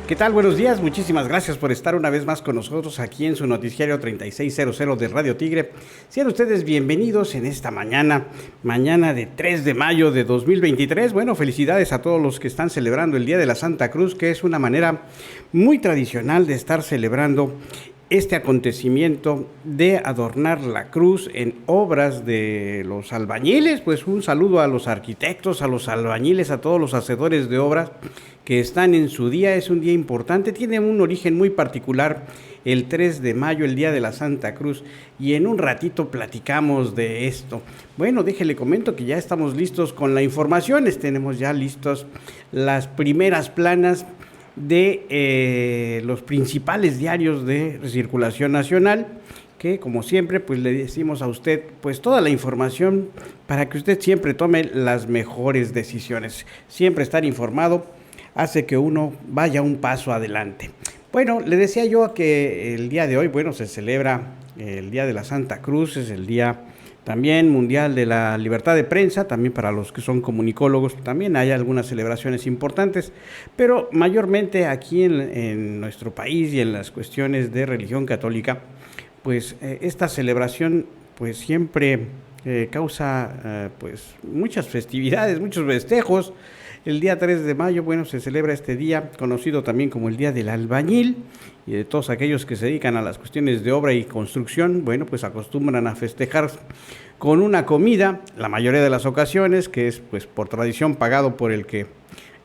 ¿Qué tal? Buenos días, muchísimas gracias por estar una vez más con nosotros aquí en su noticiario 3600 de Radio Tigre. Sean ustedes bienvenidos en esta mañana de 3 de mayo de 2023. Bueno, felicidades a todos los que están celebrando el Día de la Santa Cruz, que es una manera muy tradicional de estar celebrando este acontecimiento de adornar la cruz en obras de los albañiles. Pues un saludo a los arquitectos, a los albañiles, a todos los hacedores de obras que están en su día. Es un día importante, tiene un origen muy particular, el 3 de mayo, el Día de la Santa Cruz, y en un ratito platicamos de esto. Bueno, déjele comento que ya estamos listos con la información, tenemos ya listos las primeras planas de los principales diarios de circulación nacional, que como siempre pues le decimos a usted pues toda la información para que usted siempre tome las mejores decisiones. Siempre estar informado hace que uno vaya un paso adelante. Bueno, le decía yo que el día de hoy, bueno, se celebra el Día de la Santa Cruz, es el día también mundial de la libertad de prensa, también para los que son comunicólogos, también hay algunas celebraciones importantes, pero mayormente aquí en nuestro país y en las cuestiones de religión católica, pues esta celebración pues siempre causa pues muchas festividades, muchos festejos. El día 3 de mayo, bueno, se celebra este día, conocido también como el Día del Albañil, y de todos aquellos que se dedican a las cuestiones de obra y construcción, bueno, pues acostumbran a festejar con una comida, la mayoría de las ocasiones, que es pues por tradición pagado por el que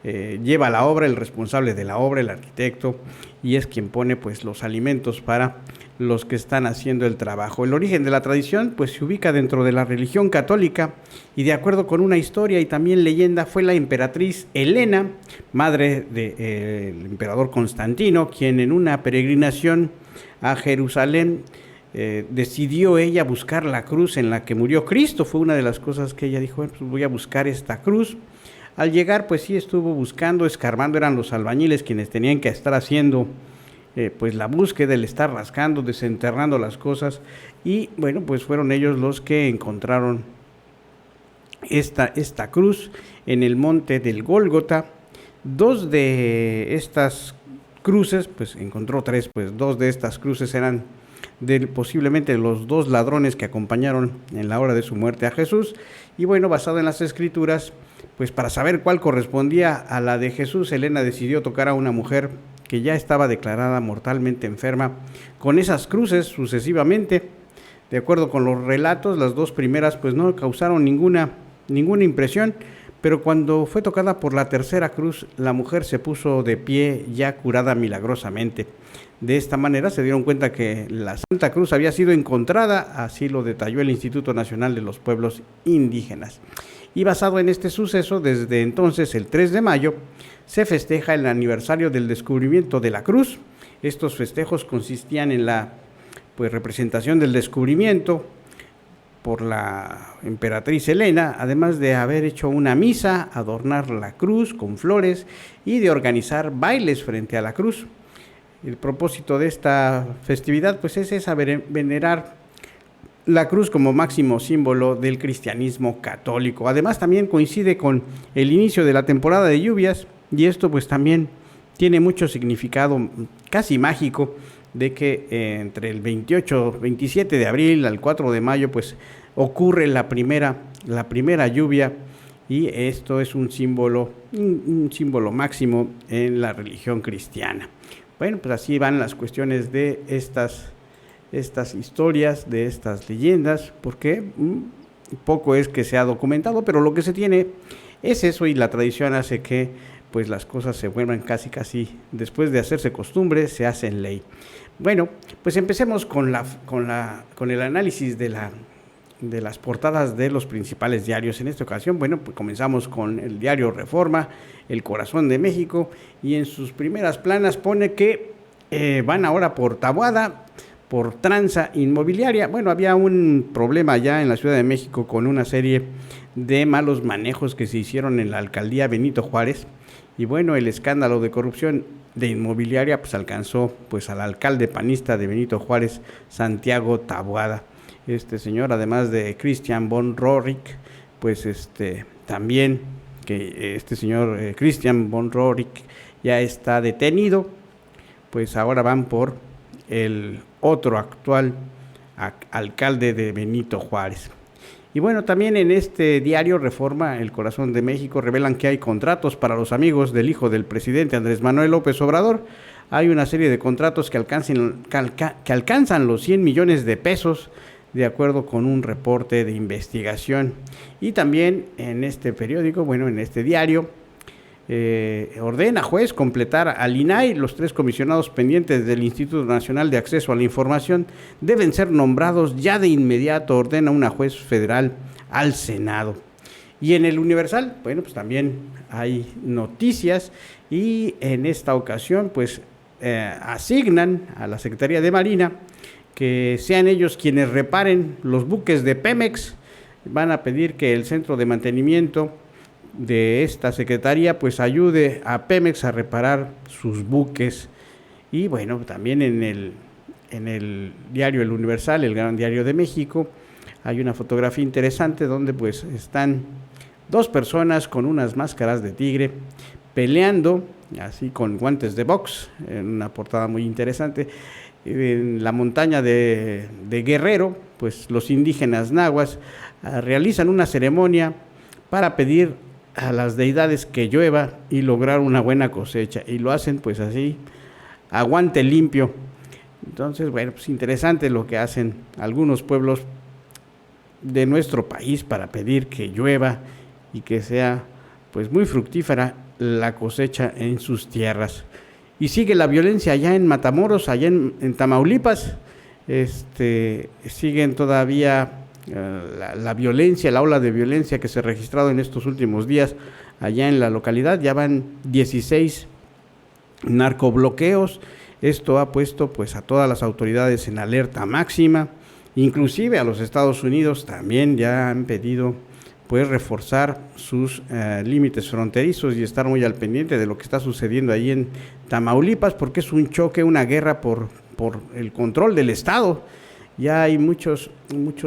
lleva la obra, el responsable de la obra, el arquitecto, y es quien pone pues los alimentos para los que están haciendo el trabajo. El origen de la tradición pues se ubica dentro de la religión católica y de acuerdo con una historia y también leyenda fue la emperatriz Helena, madre del emperador Constantino, quien en una peregrinación a Jerusalén decidió ella buscar la cruz en la que murió Cristo. Fue una de las cosas que ella dijo, bueno, pues voy a buscar esta cruz. Al llegar, pues sí estuvo buscando, escarbando, eran los albañiles quienes tenían que estar haciendo pues la búsqueda, el estar rascando, desenterrando las cosas, y bueno, pues fueron ellos los que encontraron esta cruz en el monte del Gólgota. Dos de estas cruces, pues encontró tres, pues dos de estas cruces eran posiblemente los dos ladrones que acompañaron en la hora de su muerte a Jesús, y bueno, basado en las escrituras, pues para saber cuál correspondía a la de Jesús, Helena decidió tocar a una mujer que ya estaba declarada mortalmente enferma con esas cruces sucesivamente. De acuerdo con los relatos, las dos primeras pues no causaron ninguna impresión, pero cuando fue tocada por la tercera cruz, la mujer se puso de pie ya curada milagrosamente. De esta manera se dieron cuenta que la Santa Cruz había sido encontrada, así lo detalló el Instituto Nacional de los Pueblos Indígenas. Y basado en este suceso, desde entonces, el 3 de mayo, se festeja el aniversario del descubrimiento de la cruz. Estos festejos consistían en la representación del descubrimiento por la emperatriz Helena, además de haber hecho una misa, adornar la cruz con flores y de organizar bailes frente a la cruz. El propósito de esta festividad pues es venerar la cruz como máximo símbolo del cristianismo católico. Además también coincide con el inicio de la temporada de lluvias y esto pues también tiene mucho significado casi mágico de que entre el 27 de abril al 4 de mayo pues ocurre la primera lluvia, y esto es un símbolo máximo en la religión cristiana. Bueno, pues así van las cuestiones de estas historias, de estas leyendas, porque poco es que se ha documentado, pero lo que se tiene es eso, y la tradición hace que pues las cosas se vuelvan casi después de hacerse costumbre, se hacen ley. Bueno, pues empecemos con el análisis de las portadas de los principales diarios. En esta ocasión, bueno, pues comenzamos con el diario Reforma, El Corazón de México, y en sus primeras planas pone que van ahora por Taboada, por tranza inmobiliaria. Bueno, había un problema ya en la Ciudad de México con una serie de malos manejos que se hicieron en la alcaldía Benito Juárez, y bueno, el escándalo de corrupción de inmobiliaria pues alcanzó pues al alcalde panista de Benito Juárez, Santiago Taboada. Este señor, además de Christian von Rohrich, pues también que este señor Christian von Rohrich ya está detenido, pues ahora van por el otro actual alcalde de Benito Juárez. Y bueno, también en este diario Reforma, El Corazón de México, revelan que hay contratos para los amigos del hijo del presidente Andrés Manuel López Obrador. Hay una serie de contratos que alcanzan los 100 millones de pesos, de acuerdo con un reporte de investigación. Y también en este periódico, bueno, en este diario, ordena juez completar al INAI. Los 3 comisionados pendientes del Instituto Nacional de Acceso a la Información deben ser nombrados ya de inmediato, ordena una juez federal al Senado. Y en el Universal, bueno, pues también hay noticias, y en esta ocasión pues asignan a la Secretaría de Marina que sean ellos quienes reparen los buques de Pemex. Van a pedir que el centro de mantenimiento de esta secretaría pues ayude a Pemex a reparar sus buques. Y bueno, también en el diario El Universal, el gran diario de México, hay una fotografía interesante donde pues están 2 personas con unas máscaras de tigre peleando así con guantes de box, en una portada muy interesante. En la montaña de Guerrero, pues los indígenas nahuas realizan una ceremonia para pedir a las deidades que llueva y lograr una buena cosecha, y lo hacen pues así, aguante limpio. Entonces, bueno, pues interesante lo que hacen algunos pueblos de nuestro país para pedir que llueva y que sea pues muy fructífera la cosecha en sus tierras. Y sigue la violencia allá en Matamoros, allá en Tamaulipas. Siguen todavía la violencia, la ola de violencia que se ha registrado en estos últimos días allá en la localidad. Ya van 16 narcobloqueos. Esto ha puesto pues a todas las autoridades en alerta máxima, inclusive a los Estados Unidos también ya han pedido pues reforzar sus límites fronterizos y estar muy al pendiente de lo que está sucediendo ahí en Tamaulipas, porque es un choque, una guerra por el control del Estado. Ya hay muchos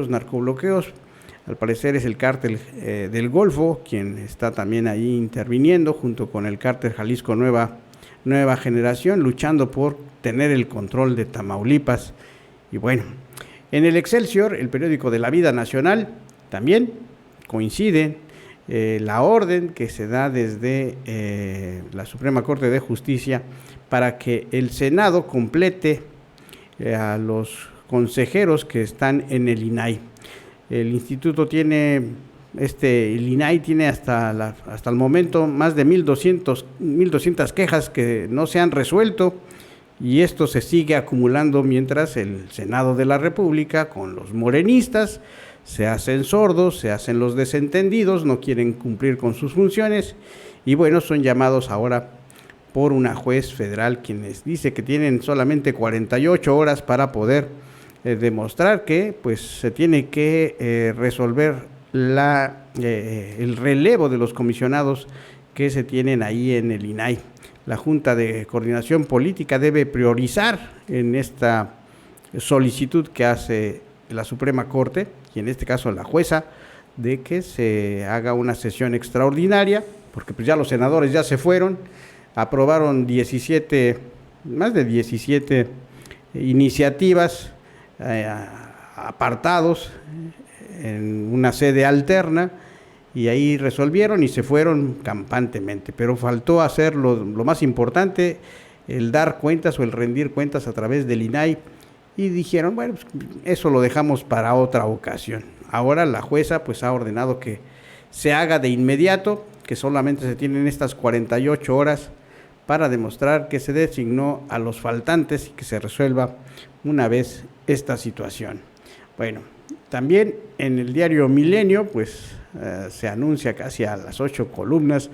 narcobloqueos. Al parecer es el cártel del Golfo quien está también ahí interviniendo, junto con el cártel Jalisco Nueva Generación, luchando por tener el control de Tamaulipas. Y bueno, en el Excelsior, el periódico de la vida nacional, también coincide la orden que se da desde la Suprema Corte de Justicia para que el Senado complete a los consejeros que están en el INAI. El instituto tiene, el INAI tiene hasta el momento más de 1,200 quejas que no se han resuelto, y esto se sigue acumulando mientras el Senado de la República, con los morenistas, se hacen sordos, se hacen los desentendidos, no quieren cumplir con sus funciones, y bueno, son llamados ahora por una juez federal, quienes dice que tienen solamente 48 horas para poder demostrar que pues se tiene que resolver el relevo de los comisionados que se tienen ahí en el INAI. La Junta de Coordinación Política debe priorizar en esta solicitud que hace la Suprema Corte, y en este caso la jueza, de que se haga una sesión extraordinaria, porque pues ya los senadores ya se fueron, aprobaron más de 17 iniciativas, apartados en una sede alterna, y ahí resolvieron y se fueron campantemente, pero faltó hacer lo más importante, el dar cuentas o el rendir cuentas a través del INAI, y dijeron, bueno, pues eso lo dejamos para otra ocasión. Ahora la jueza pues ha ordenado que se haga de inmediato, que solamente se tienen estas 48 horas para demostrar que se designó a los faltantes y que se resuelva una vez esta situación. Bueno, también en el diario Milenio pues se anuncia casi a las 8 columnas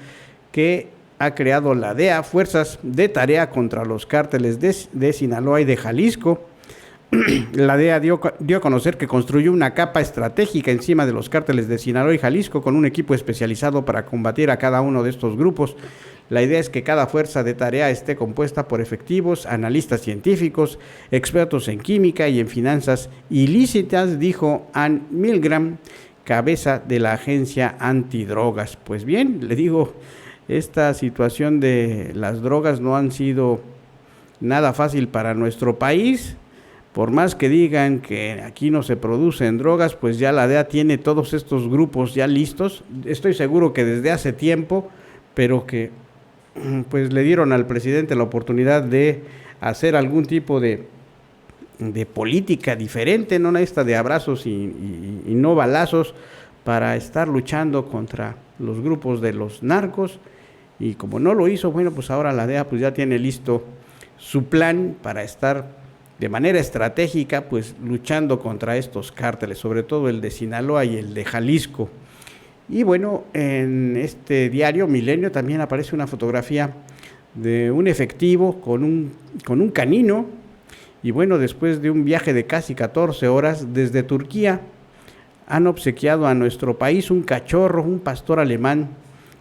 que ha creado la DEA fuerzas de tarea contra los cárteles de Sinaloa y de Jalisco. La DEA dio a conocer que construyó una capa estratégica encima de los cárteles de Sinaloa y Jalisco con un equipo especializado para combatir a cada uno de estos grupos. La idea es que cada fuerza de tarea esté compuesta por efectivos, analistas científicos, expertos en química y en finanzas ilícitas, dijo Ann Milgram, cabeza de la agencia antidrogas. Pues bien, le digo, esta situación de las drogas no han sido nada fácil para nuestro país. Por más que digan que aquí no se producen drogas, pues ya la DEA tiene todos estos grupos ya listos. Estoy seguro que desde hace tiempo, pero que pues le dieron al presidente la oportunidad de hacer algún tipo de política diferente, no esta de abrazos y no balazos, para estar luchando contra los grupos de los narcos. Y como no lo hizo, bueno, pues ahora la DEA pues ya tiene listo su plan para estar de manera estratégica pues luchando contra estos cárteles, sobre todo el de Sinaloa y el de Jalisco. Y bueno, en este diario Milenio también aparece una fotografía de un efectivo con un canino. Y bueno, después de un viaje de casi 14 horas desde Turquía, han obsequiado a nuestro país un cachorro, un pastor alemán,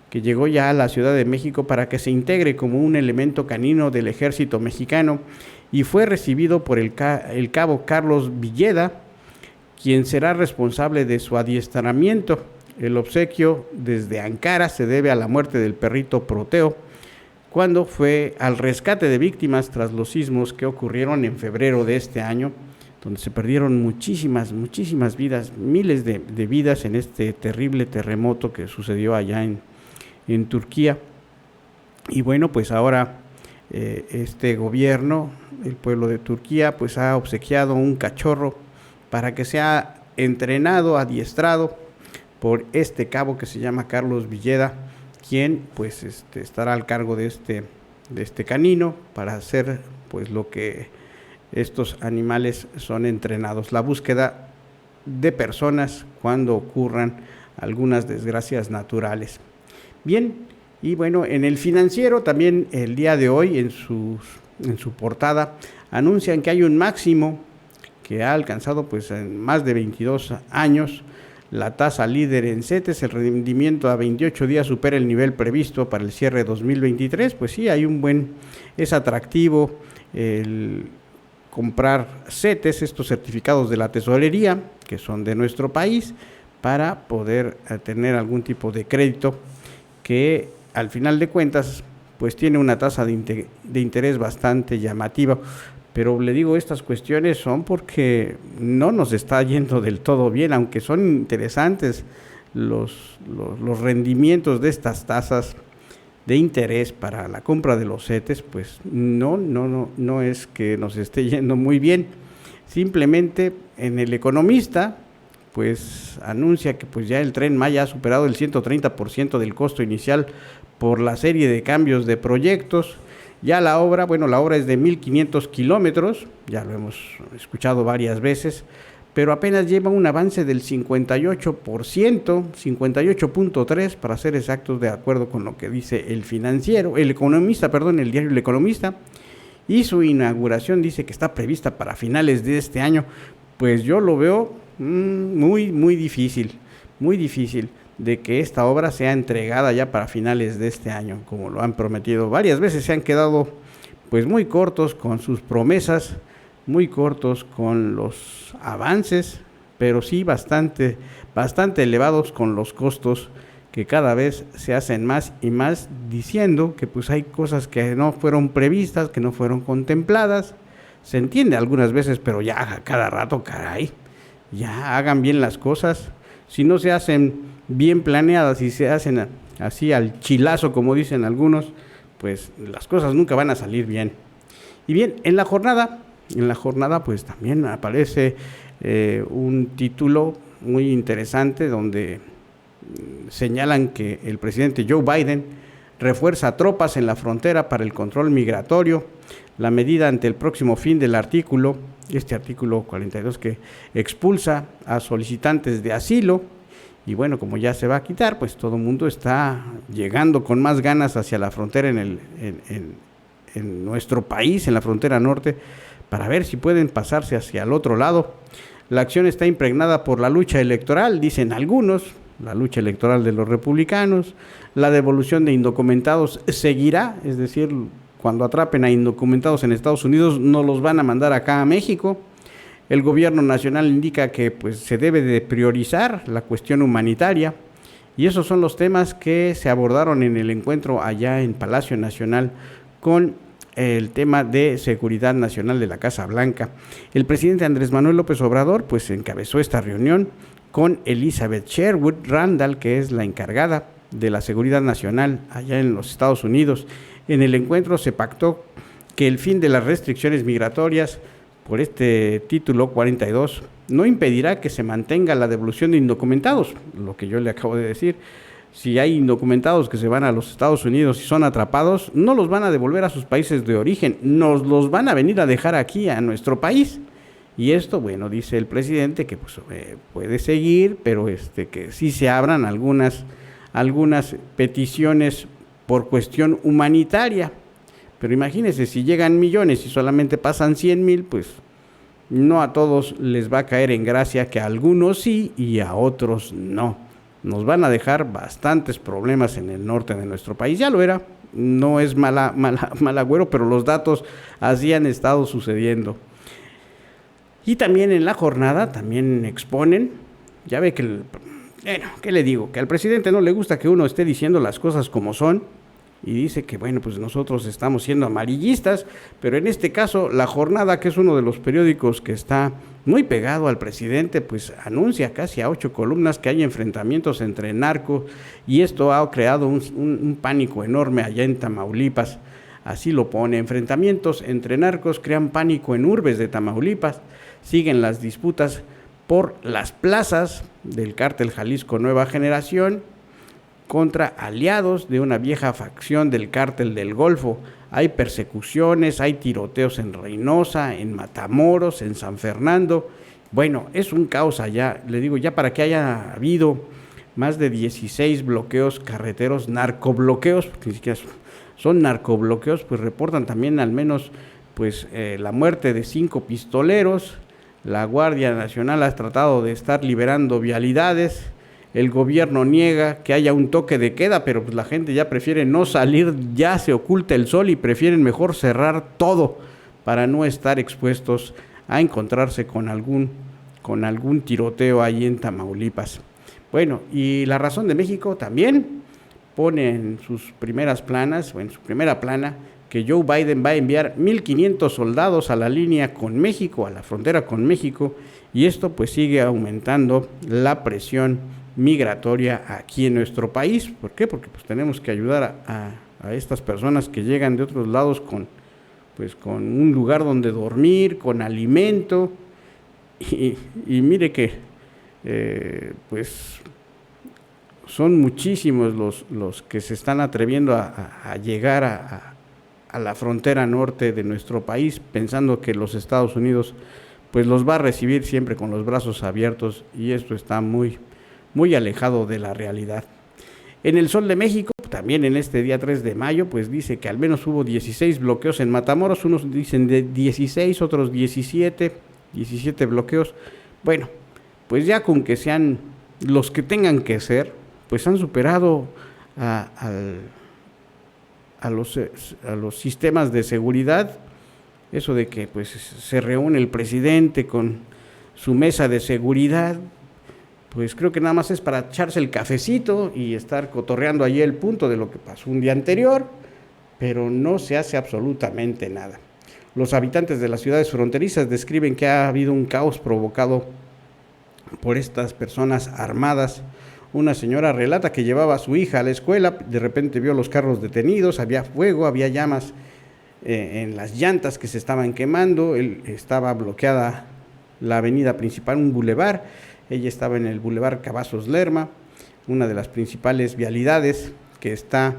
que llegó ya a la Ciudad de México para que se integre como un elemento canino del ejército mexicano, y fue recibido por el cabo Carlos Villeda, quien será responsable de su adiestramiento. El obsequio desde Ankara se debe a la muerte del perrito Proteo, cuando fue al rescate de víctimas tras los sismos que ocurrieron en febrero de este año, donde se perdieron muchísimas vidas, miles de vidas en este terrible terremoto que sucedió allá en Turquía. Y bueno, pues ahora este gobierno, el pueblo de Turquía, pues ha obsequiado un cachorro para que sea entrenado, adiestrado por este cabo que se llama Carlos Villeda, quien pues estará al cargo de este canino para hacer pues lo que estos animales son entrenados, la búsqueda de personas cuando ocurran algunas desgracias naturales. Bien, y bueno, en el Financiero también el día de hoy en su portada anuncian que hay un máximo que ha alcanzado pues en más de 22 años la tasa líder en CETES. El rendimiento a 28 días supera el nivel previsto para el cierre de 2023. Pues sí, es atractivo el comprar CETES, estos certificados de la tesorería que son de nuestro país, para poder tener algún tipo de crédito que al final de cuentas pues tiene una tasa de interés bastante llamativa. Pero le digo, estas cuestiones son porque no nos está yendo del todo bien, aunque son interesantes los rendimientos de estas tasas de interés para la compra de los CETES, pues no es que nos esté yendo muy bien. Simplemente en El Economista pues anuncia que pues ya el Tren Maya ha superado el 130% del costo inicial por la serie de cambios de proyectos. Ya la obra es de 1.500 kilómetros, ya lo hemos escuchado varias veces, pero apenas lleva un avance del 58%, 58.3% para ser exactos, de acuerdo con lo que dice el diario El Economista, y su inauguración dice que está prevista para finales de este año. Pues yo lo veo muy difícil de que esta obra sea entregada ya para finales de este año, como lo han prometido. Varias veces se han quedado pues muy cortos con sus promesas, muy cortos con los avances, pero sí bastante elevados con los costos, que cada vez se hacen más y más, diciendo que pues hay cosas que no fueron previstas, que no fueron contempladas. Se entiende algunas veces, pero ya a cada rato, caray, ya hagan bien las cosas. Si no se hacen bien planeadas y se hacen así al chilazo, como dicen algunos, pues las cosas nunca van a salir bien. Y bien, en la jornada pues también aparece un título muy interesante donde señalan que el presidente Joe Biden refuerza tropas en la frontera para el control migratorio, la medida ante el próximo fin del artículo 42 que expulsa a solicitantes de asilo. Y bueno, como ya se va a quitar, pues todo el mundo está llegando con más ganas hacia la frontera en nuestro país, en la frontera norte, para ver si pueden pasarse hacia el otro lado. La acción está impregnada por la lucha electoral, dicen algunos, la lucha electoral de los republicanos. La devolución de indocumentados seguirá, es decir, cuando atrapen a indocumentados en Estados Unidos no los van a mandar acá a México. El gobierno nacional indica que pues se debe de priorizar la cuestión humanitaria, Y esos son los temas que se abordaron en el encuentro allá en Palacio Nacional con el tema de seguridad nacional de la Casa Blanca. El presidente Andrés Manuel López Obrador pues encabezó esta reunión con Elizabeth Sherwood Randall, que es la encargada de la seguridad nacional allá en los Estados Unidos. En el encuentro se pactó que el fin de las restricciones migratorias por este título 42 no impedirá que se mantenga la devolución de indocumentados, lo que yo le acabo de decir. Si hay indocumentados que se van a los Estados Unidos y son atrapados, no los van a devolver a sus países de origen, nos los van a venir a dejar aquí a nuestro país. Y esto, bueno, dice el presidente que pues, puede seguir, pero que sí se abran algunas peticiones por cuestión humanitaria. Pero imagínense, si llegan millones y solamente pasan 100,000, pues no a todos les va a caer en gracia, que a algunos sí y a otros no. Nos van a dejar bastantes problemas en el norte de nuestro país. Ya lo era, no es mal agüero, pero los datos así han estado sucediendo. Y también en la jornada, también exponen, ya ve que, ¿qué le digo? Que al presidente no le gusta que uno esté diciendo las cosas como son, y dice que, bueno, pues nosotros estamos siendo amarillistas, pero en este caso, La Jornada, que es uno de los periódicos que está muy pegado al presidente, pues anuncia casi a 8 columnas que hay enfrentamientos entre narcos, y esto ha creado un pánico enorme allá en Tamaulipas. Así lo pone: enfrentamientos entre narcos crean pánico en urbes de Tamaulipas, siguen las disputas por las plazas del cártel Jalisco Nueva Generación contra aliados de una vieja facción del cártel del Golfo. Hay persecuciones, hay tiroteos en Reynosa, en Matamoros, en San Fernando. Bueno, es un caos allá, le digo, ya para que haya habido más de 16 bloqueos carreteros, narcobloqueos, porque ni siquiera son narcobloqueos, pues reportan también al menos pues la muerte de 5 pistoleros. La Guardia Nacional ha tratado de estar liberando vialidades. El gobierno niega que haya un toque de queda, pero pues la gente ya prefiere no salir, ya se oculta el sol y prefieren mejor cerrar todo para no estar expuestos a encontrarse con algún tiroteo ahí en Tamaulipas. Bueno, y La Razón de México también pone en sus primeras planas, o en su primera plana, que Joe Biden va a enviar 1,500 soldados a la línea con México, a la frontera con México, y esto pues sigue aumentando la presión migratoria aquí en nuestro país. ¿Por qué? Porque pues tenemos que ayudar a estas personas que llegan de otros lados con un lugar donde dormir, con alimento, y mire que pues son muchísimos los que se están atreviendo a llegar a la frontera norte de nuestro país, pensando que los Estados Unidos pues los va a recibir siempre con los brazos abiertos, y esto está muy alejado de la realidad. En El Sol de México, también en este día 3 de mayo, pues dice que al menos hubo 16 bloqueos en Matamoros, unos dicen de 16, otros 17 bloqueos. Bueno, pues ya con que sean los que tengan que ser, pues han superado a los sistemas de seguridad. Eso de que pues se reúne el presidente con su mesa de seguridad, pues creo que nada más es para echarse el cafecito y estar cotorreando allí el punto de lo que pasó un día anterior, pero no se hace absolutamente nada. Los habitantes de las ciudades fronterizas describen que ha habido un caos provocado por estas personas armadas. Una señora relata que llevaba a su hija a la escuela, de repente vio los carros detenidos, había fuego, había llamas en las llantas que se estaban quemando. Estaba bloqueada la avenida principal, un bulevar. Ella estaba en el bulevar Cavazos Lerma, una de las principales vialidades que está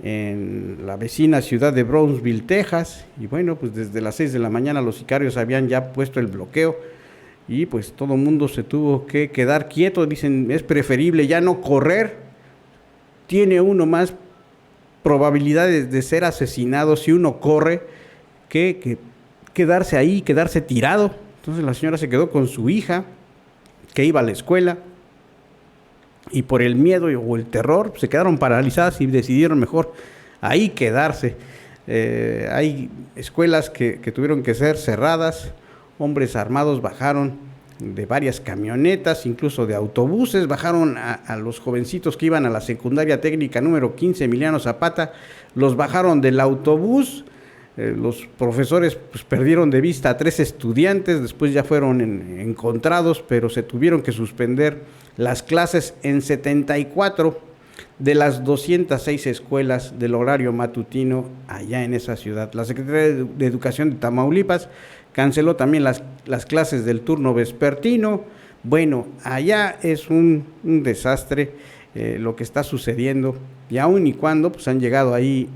en la vecina ciudad de Brownsville, Texas. Y bueno, pues desde las 6 de la mañana los sicarios habían ya puesto el bloqueo, y pues todo el mundo se tuvo que quedar quieto. Dicen, es preferible ya no correr, tiene uno más probabilidades de ser asesinado si uno corre que quedarse ahí, quedarse tirado. Entonces la señora se quedó con su hija, que iba a la escuela, y por el miedo o el terror se quedaron paralizadas y decidieron mejor ahí quedarse. Hay escuelas que tuvieron que ser cerradas. Hombres armados bajaron de varias camionetas, incluso de autobuses, bajaron a los jovencitos que iban a la secundaria técnica número 15 Emiliano Zapata, los bajaron del autobús. Los profesores pues, perdieron de vista a 3 estudiantes, después ya fueron encontrados, pero se tuvieron que suspender las clases en 74 de las 206 escuelas del horario matutino allá en esa ciudad. La Secretaría de Educación de Tamaulipas canceló también las clases del turno vespertino. Bueno, allá es un desastre lo que está sucediendo, y aun y cuando pues han llegado ahí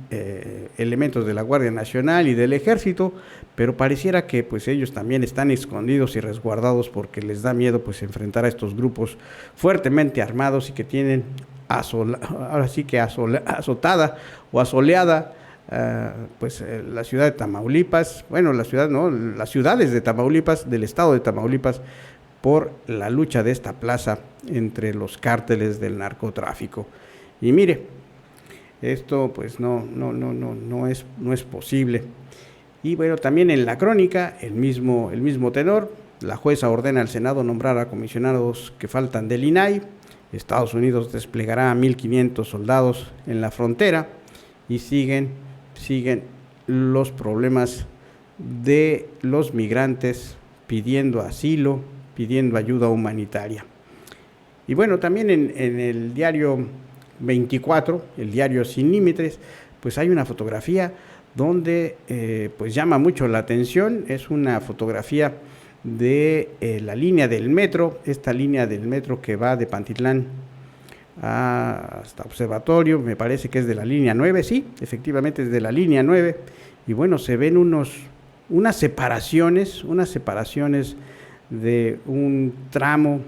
elementos de la Guardia Nacional y del Ejército, pero pareciera que pues ellos también están escondidos y resguardados porque les da miedo pues enfrentar a estos grupos fuertemente armados y que tienen ahora sí que azotada o asoleada la ciudad de Tamaulipas, bueno, las ciudades de Tamaulipas, del estado de Tamaulipas, por la lucha de esta plaza entre los cárteles del narcotráfico. Y mire, esto pues no es posible. Y bueno, también en la crónica, el mismo tenor, la jueza ordena al Senado nombrar a comisionados que faltan del INAI. Estados Unidos desplegará a 1,500 soldados en la frontera, y siguen los problemas de los migrantes pidiendo asilo, pidiendo ayuda humanitaria. Y bueno, también en el diario 24, el diario Sin Límites, pues hay una fotografía donde pues llama mucho la atención. Es una fotografía de la línea del metro, esta línea del metro que va de Pantitlán hasta Observatorio, me parece que es de la línea 9, sí, efectivamente es de la línea 9, y bueno, se ven unas separaciones de un tramo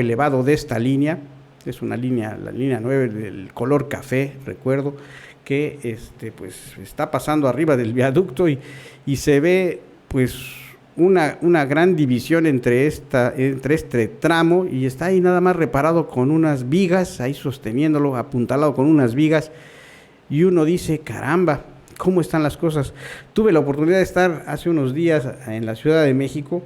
elevado de esta línea. Es una línea, la línea 9 del color café, recuerdo, que pues está pasando arriba del viaducto, y se ve pues una gran división entre este tramo, y está ahí nada más reparado con unas vigas, ahí sosteniéndolo, apuntalado con unas vigas, y uno dice, caramba, ¿cómo están las cosas? Tuve la oportunidad de estar hace unos días en la Ciudad de México,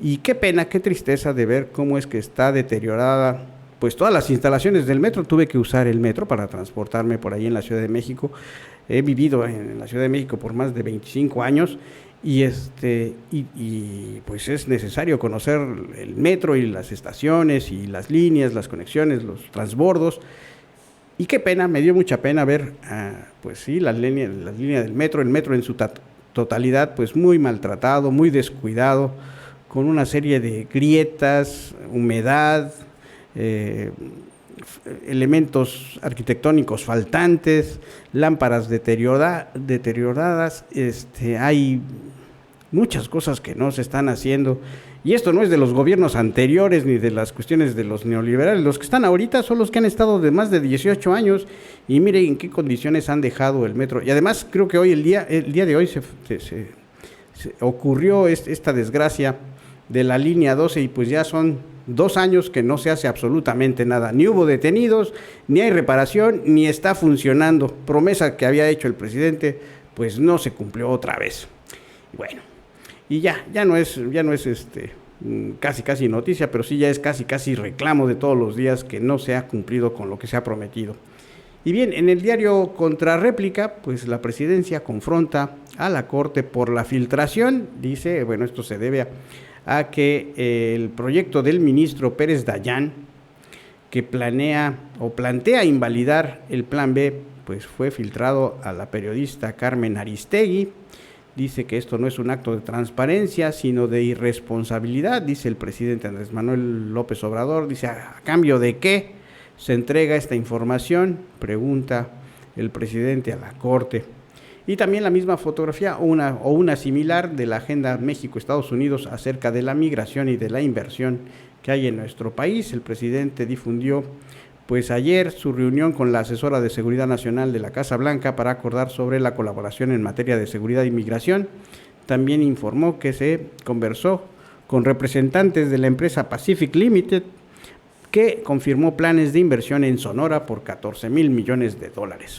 y qué pena, qué tristeza de ver cómo es que está deteriorada pues todas las instalaciones del metro. Tuve que usar el metro para transportarme por ahí en la Ciudad de México. He vivido en la Ciudad de México por más de 25 años, y pues es necesario conocer el metro y las estaciones y las líneas, las conexiones, los transbordos. Y qué pena, me dio mucha pena ver, pues sí, las líneas del metro, el metro en su totalidad, pues muy maltratado, muy descuidado, con una serie de grietas, humedad, elementos arquitectónicos faltantes, lámparas deterioradas, hay muchas cosas que no se están haciendo. Y esto no es de los gobiernos anteriores ni de las cuestiones de los neoliberales. Los que están ahorita son los que han estado de más de 18 años, y miren en qué condiciones han dejado el metro. Y además creo que el día de hoy se ocurrió esta desgracia de la línea 12, y pues ya son 2 años que no se hace absolutamente nada. Ni hubo detenidos, ni hay reparación, ni está funcionando. Promesa que había hecho el presidente, pues no se cumplió otra vez. Bueno, y ya no es casi noticia, pero sí ya es casi reclamo de todos los días que no se ha cumplido con lo que se ha prometido. Y bien, en el diario Contrarréplica, pues la presidencia confronta a la Corte por la filtración. Dice, bueno, esto se debe a que el proyecto del ministro Pérez Dayán, que plantea invalidar el Plan B, pues fue filtrado a la periodista Carmen Aristegui. Dice que esto no es un acto de transparencia, sino de irresponsabilidad, dice el presidente Andrés Manuel López Obrador. Dice, ¿a cambio de qué se entrega esta información?, pregunta el presidente a la Corte. Y también la misma fotografía o una similar de la Agenda México-Estados Unidos acerca de la migración y de la inversión que hay en nuestro país. El presidente difundió pues ayer su reunión con la asesora de Seguridad Nacional de la Casa Blanca para acordar sobre la colaboración en materia de seguridad y migración. También informó que se conversó con representantes de la empresa Pacific Limited, que confirmó planes de inversión en Sonora por $14,000 millones.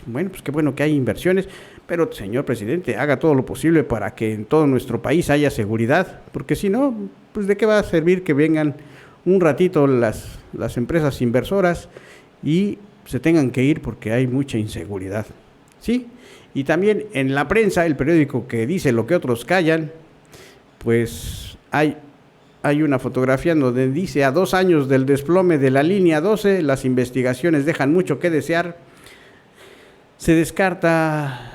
Bueno, pues qué bueno que hay inversiones, Pero, señor presidente, haga todo lo posible para que en todo nuestro país haya seguridad, porque si no, pues ¿de qué va a servir que vengan un ratito las empresas inversoras y se tengan que ir porque hay mucha inseguridad? ¿Sí? Y también en la prensa, el periódico que dice lo que otros callan, pues hay una fotografía donde dice: a 2 años del desplome de la línea 12, las investigaciones dejan mucho que desear. Se descarta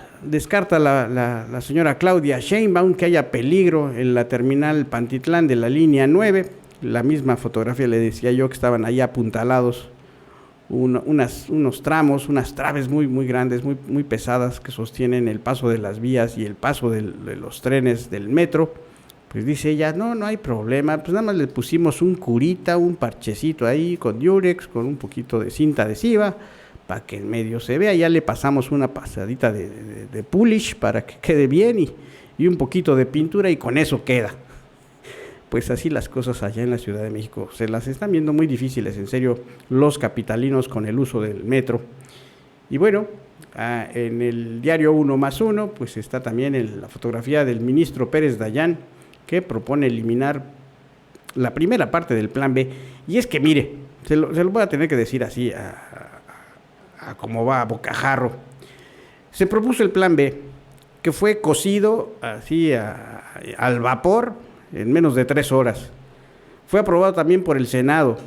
la señora Claudia Sheinbaum que haya peligro en la terminal Pantitlán de la línea 9. La misma fotografía le decía yo que estaban ahí apuntalados unos tramos, unas traves muy, muy grandes, muy, muy pesadas que sostienen el paso de las vías y el paso de los trenes del metro. Pues dice ella: no hay problema, pues nada más le pusimos un curita, un parchecito ahí con Durex, con un poquito de cinta adhesiva, para que en medio se vea, ya le pasamos una pasadita de polish para que quede bien y un poquito de pintura y con eso queda. Pues así las cosas allá en la Ciudad de México, se las están viendo muy difíciles, en serio, los capitalinos con el uso del metro. Y bueno, en el diario 1+1, pues está también la fotografía del ministro Pérez Dayán, que propone eliminar la primera parte del plan B. Y es que mire, se lo voy a tener que decir así, a cómo va, a bocajarro. Se propuso el plan B, que fue cocido así al vapor en menos de 3 horas. Fue aprobado también por el Senado.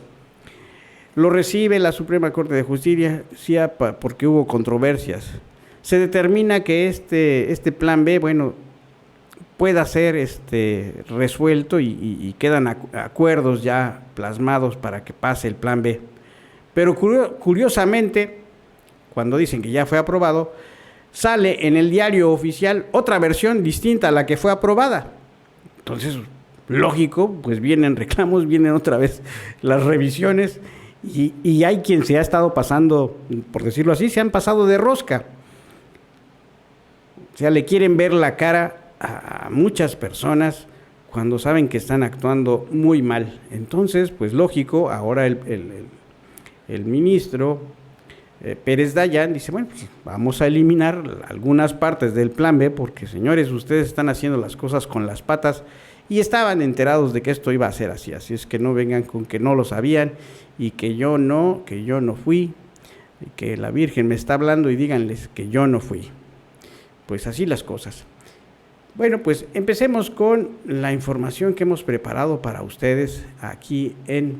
Lo recibe la Suprema Corte de Justicia porque hubo controversias. Se determina que este plan B, bueno, pueda ser resuelto y quedan acuerdos ya plasmados para que pase el plan B. Pero curiosamente, cuando dicen que ya fue aprobado, sale en el diario oficial otra versión distinta a la que fue aprobada. Entonces, lógico, pues vienen reclamos, vienen otra vez las revisiones y hay quien se ha estado pasando, por decirlo así, se han pasado de rosca. O sea, le quieren ver la cara a muchas personas cuando saben que están actuando muy mal. Entonces, pues lógico, ahora el ministro Pérez Dayán dice: bueno, pues vamos a eliminar algunas partes del plan B porque, señores, ustedes están haciendo las cosas con las patas y estaban enterados de que esto iba a ser así. Así es que no vengan con que no lo sabían y que yo no fui, y que la Virgen me está hablando y díganles que yo no fui. Pues así las cosas. Bueno, pues empecemos con la información que hemos preparado para ustedes aquí en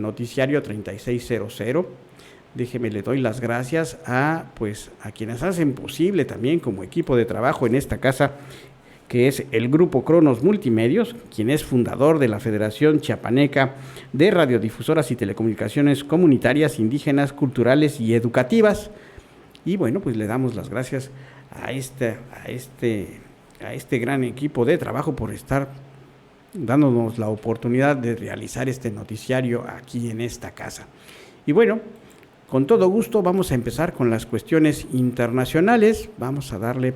Noticiario 3600. Déjeme, le doy las gracias a quienes hacen posible también como equipo de trabajo en esta casa, que es el Grupo Cronos Multimedios, quien es fundador de la Federación Chiapaneca de Radiodifusoras y Telecomunicaciones Comunitarias, Indígenas, Culturales y Educativas. Y bueno, pues le damos las gracias a este gran equipo de trabajo por estar dándonos la oportunidad de realizar este noticiario aquí en esta casa. Y bueno, con todo gusto vamos a empezar con las cuestiones internacionales. Vamos a darle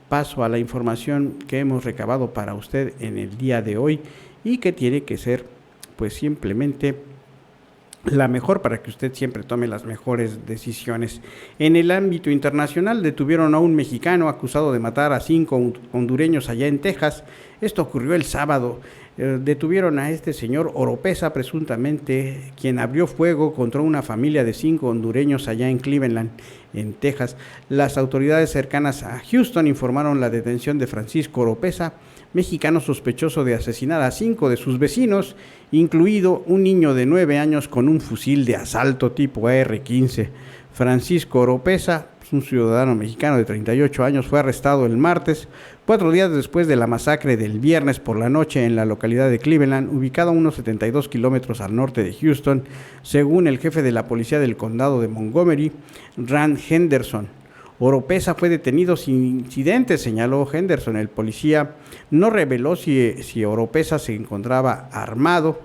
paso a la información que hemos recabado para usted en el día de hoy y que tiene que ser pues simplemente la mejor para que usted siempre tome las mejores decisiones. En el ámbito internacional detuvieron a un mexicano acusado de matar a 5 hondureños allá en Texas. Esto ocurrió el sábado. Detuvieron a este señor Oropesa, presuntamente quien abrió fuego contra una familia de 5 hondureños allá en Cleveland, en Texas. Las autoridades cercanas a Houston informaron la detención de Francisco Oropesa, mexicano sospechoso de asesinar a 5 de sus vecinos, incluido un niño de 9 años con un fusil de asalto tipo AR-15. Francisco Oropesa, un ciudadano mexicano de 38 años, fue arrestado el martes, 4 días después de la masacre del viernes por la noche en la localidad de Cleveland, ubicada a unos 72 kilómetros al norte de Houston, según el jefe de la policía del condado de Montgomery, Rand Henderson. Oropesa fue detenido sin incidentes, señaló Henderson. El policía no reveló si Oropesa se encontraba armado,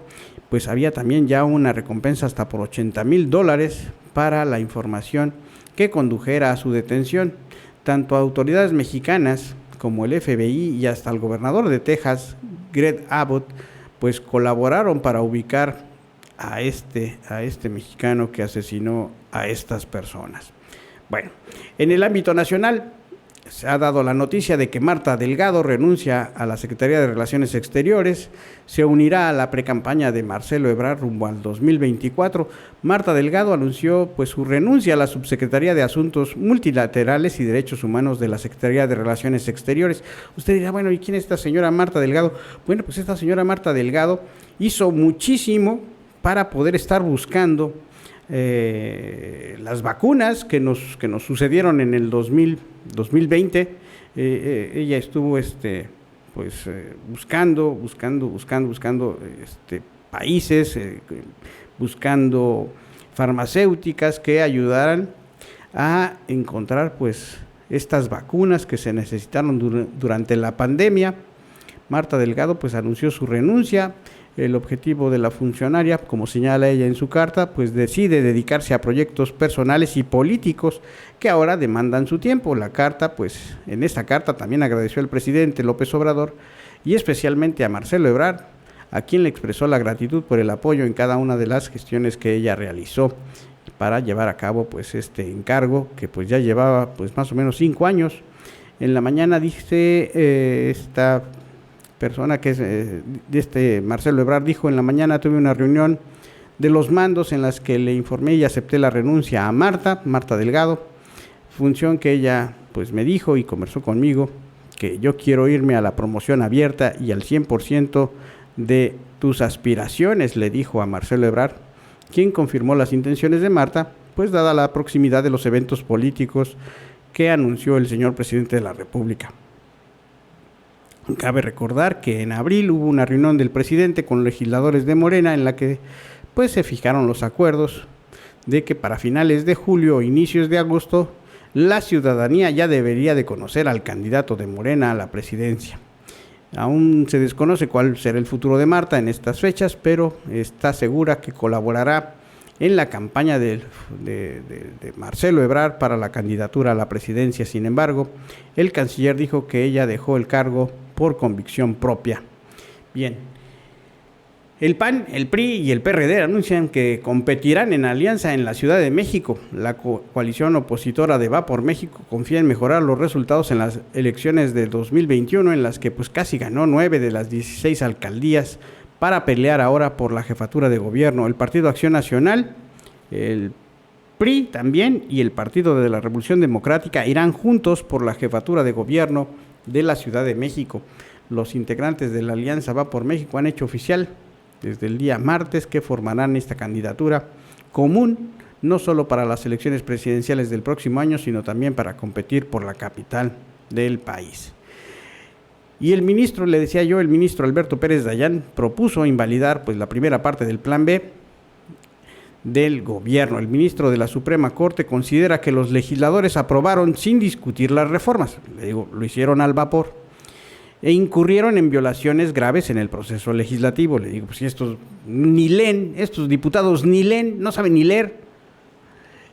pues había también ya una recompensa hasta por $80,000 para la información que condujera a su detención. Tanto autoridades mexicanas como el FBI y hasta el gobernador de Texas, Greg Abbott, pues colaboraron para ubicar a este mexicano que asesinó a estas personas. Bueno, en el ámbito nacional se ha dado la noticia de que Marta Delgado renuncia a la Secretaría de Relaciones Exteriores, se unirá a la precampaña de Marcelo Ebrard rumbo al 2024. Marta Delgado anunció pues su renuncia a la Subsecretaría de Asuntos Multilaterales y Derechos Humanos de la Secretaría de Relaciones Exteriores. Usted dirá, bueno, ¿y quién es esta señora Marta Delgado? Bueno, pues esta señora Marta Delgado hizo muchísimo para poder estar buscando las vacunas que nos sucedieron en el 2020. Ella estuvo buscando países, buscando farmacéuticas que ayudaran a encontrar pues estas vacunas que se necesitaron durante la pandemia. Marta Delgado pues anunció su renuncia. El objetivo de la funcionaria, como señala ella en su carta, pues decide dedicarse a proyectos personales y políticos que ahora demandan su tiempo. La carta, pues en esta carta también agradeció al presidente López Obrador y especialmente a Marcelo Ebrard, a quien le expresó la gratitud por el apoyo en cada una de las gestiones que ella realizó para llevar a cabo pues este encargo que pues ya llevaba pues más o menos 5 años. En la mañana dice esta persona que es Marcelo Ebrard, dijo: en la mañana tuve una reunión de los mandos en las que le informé y acepté la renuncia a Marta Delgado, función que ella pues me dijo y conversó conmigo que yo quiero irme a la promoción abierta y al 100% de tus aspiraciones, le dijo a Marcelo Ebrard, quien confirmó las intenciones de Marta, pues dada la proximidad de los eventos políticos que anunció el señor presidente de la República. Cabe recordar que en abril hubo una reunión del presidente con legisladores de Morena en la que pues se fijaron los acuerdos de que para finales de julio o inicios de agosto la ciudadanía ya debería de conocer al candidato de Morena a la presidencia. Aún se desconoce cuál será el futuro de Marta en estas fechas, pero está segura que colaborará en la campaña de Marcelo Ebrard para la candidatura a la presidencia. Sin embargo, el canciller dijo que ella dejó el cargo por convicción propia. Bien, el PAN, el PRI y el PRD anuncian que competirán en alianza en la Ciudad de México. La coalición opositora de Va por México confía en mejorar los resultados en las elecciones de 2021, en las que pues casi ganó 9 de las 16 alcaldías, para pelear ahora por la jefatura de gobierno. El Partido Acción Nacional, el PRI también y el Partido de la Revolución Democrática irán juntos por la jefatura de gobierno de la Ciudad de México. Los integrantes de la Alianza Va por México han hecho oficial desde el día martes que formarán esta candidatura común, no solo para las elecciones presidenciales del próximo año, sino también para competir por la capital del país. Y el ministro, le decía yo, el ministro Alberto Pérez Dayán propuso invalidar pues la primera parte del Plan B del gobierno. El ministro de la Suprema Corte considera que los legisladores aprobaron sin discutir las reformas, le digo, lo hicieron al vapor, e incurrieron en violaciones graves en el proceso legislativo. Le digo, pues si estos ni leen, estos diputados ni leen, no saben ni leer.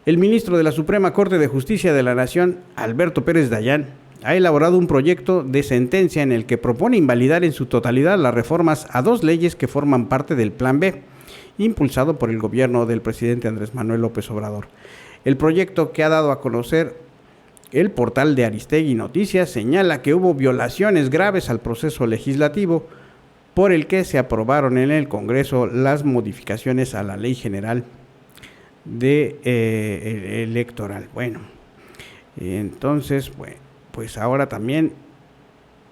El ministro de la Suprema Corte de Justicia de la Nación, Alberto Pérez Dayán, ha elaborado un proyecto de sentencia en el que propone invalidar en su totalidad las reformas a 2 leyes que forman parte del Plan B, impulsado por el gobierno del presidente Andrés Manuel López Obrador. El proyecto, que ha dado a conocer el portal de Aristegui Noticias, señala que hubo violaciones graves al proceso legislativo, por el que se aprobaron en el Congreso las modificaciones a la Ley General Electoral. Bueno, entonces, pues ahora también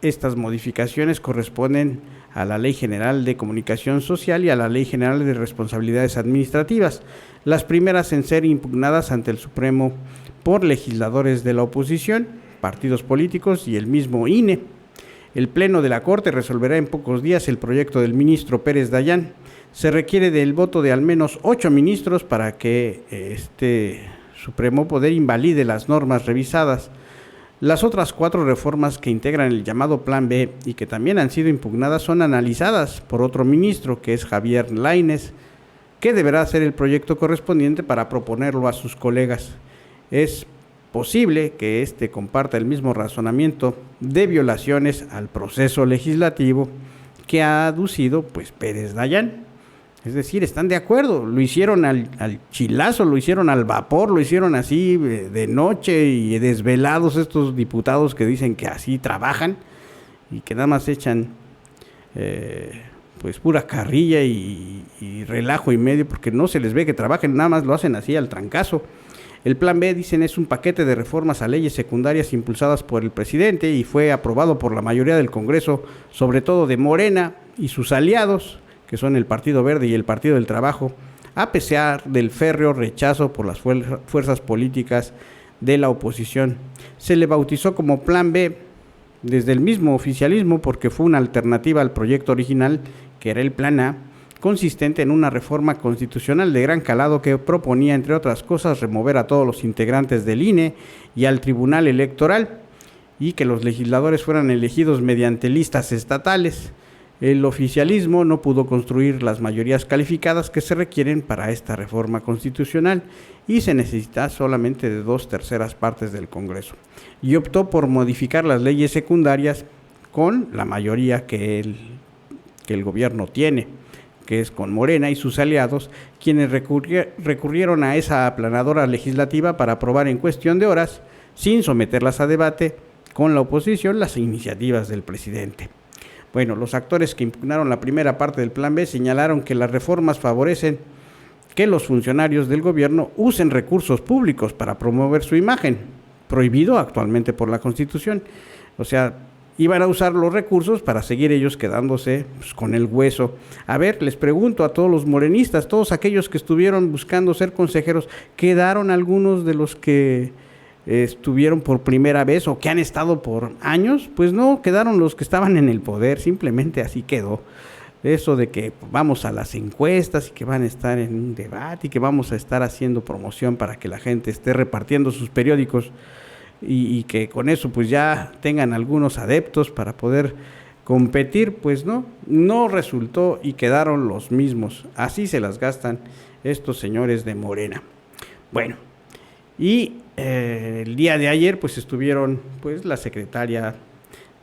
estas modificaciones corresponden a la Ley General de Comunicación Social y a la Ley General de Responsabilidades Administrativas, las primeras en ser impugnadas ante el Supremo por legisladores de la oposición, partidos políticos y el mismo INE. El Pleno de la Corte resolverá en pocos días el proyecto del ministro Pérez Dayán. Se requiere del voto de al menos 8 ministros para que este Supremo Poder invalide las normas revisadas. Las otras 4 reformas que integran el llamado Plan B y que también han sido impugnadas son analizadas por otro ministro, que es Javier Lainez, que deberá hacer el proyecto correspondiente para proponerlo a sus colegas. Es posible que éste comparta el mismo razonamiento de violaciones al proceso legislativo que ha aducido pues Pérez Dayán. Es decir, están de acuerdo, lo hicieron al chilazo, lo hicieron al vapor, lo hicieron así de noche y desvelados estos diputados que dicen que así trabajan y que nada más echan pues pura carrilla y relajo y medio, porque no se les ve que trabajen, nada más lo hacen así al trancazo. El plan B, dicen, es un paquete de reformas a leyes secundarias impulsadas por el presidente y fue aprobado por la mayoría del Congreso, sobre todo de Morena y sus aliados, que son el Partido Verde y el Partido del Trabajo, a pesar del férreo rechazo por las fuerzas políticas de la oposición. Se le bautizó como Plan B desde el mismo oficialismo porque fue una alternativa al proyecto original, que era el Plan A, consistente en una reforma constitucional de gran calado que proponía, entre otras cosas, remover a todos los integrantes del INE y al Tribunal Electoral y que los legisladores fueran elegidos mediante listas estatales. El oficialismo no pudo construir las mayorías calificadas que se requieren para esta reforma constitucional y se necesita solamente de 2/3 partes del Congreso. Y optó por modificar las leyes secundarias con la mayoría que el gobierno tiene, que es con Morena y sus aliados, quienes recurrieron a esa aplanadora legislativa para aprobar en cuestión de horas, sin someterlas a debate con la oposición, las iniciativas del presidente. Bueno, los actores que impugnaron la primera parte del Plan B señalaron que las reformas favorecen que los funcionarios del gobierno usen recursos públicos para promover su imagen, prohibido actualmente por la Constitución. O sea, iban a usar los recursos para seguir ellos quedándose pues, con el hueso. A ver, les pregunto a todos los morenistas, todos aquellos que estuvieron buscando ser consejeros, ¿quedaron algunos de los que estuvieron por primera vez o que han estado por años? Pues no, quedaron los que estaban en el poder, simplemente así quedó. Eso de que vamos a las encuestas y que van a estar en un debate y que vamos a estar haciendo promoción para que la gente esté repartiendo sus periódicos y que con eso pues ya tengan algunos adeptos para poder competir, pues no resultó y quedaron los mismos. Así se las gastan estos señores de Morena. Bueno, y el día de ayer pues estuvieron pues la secretaria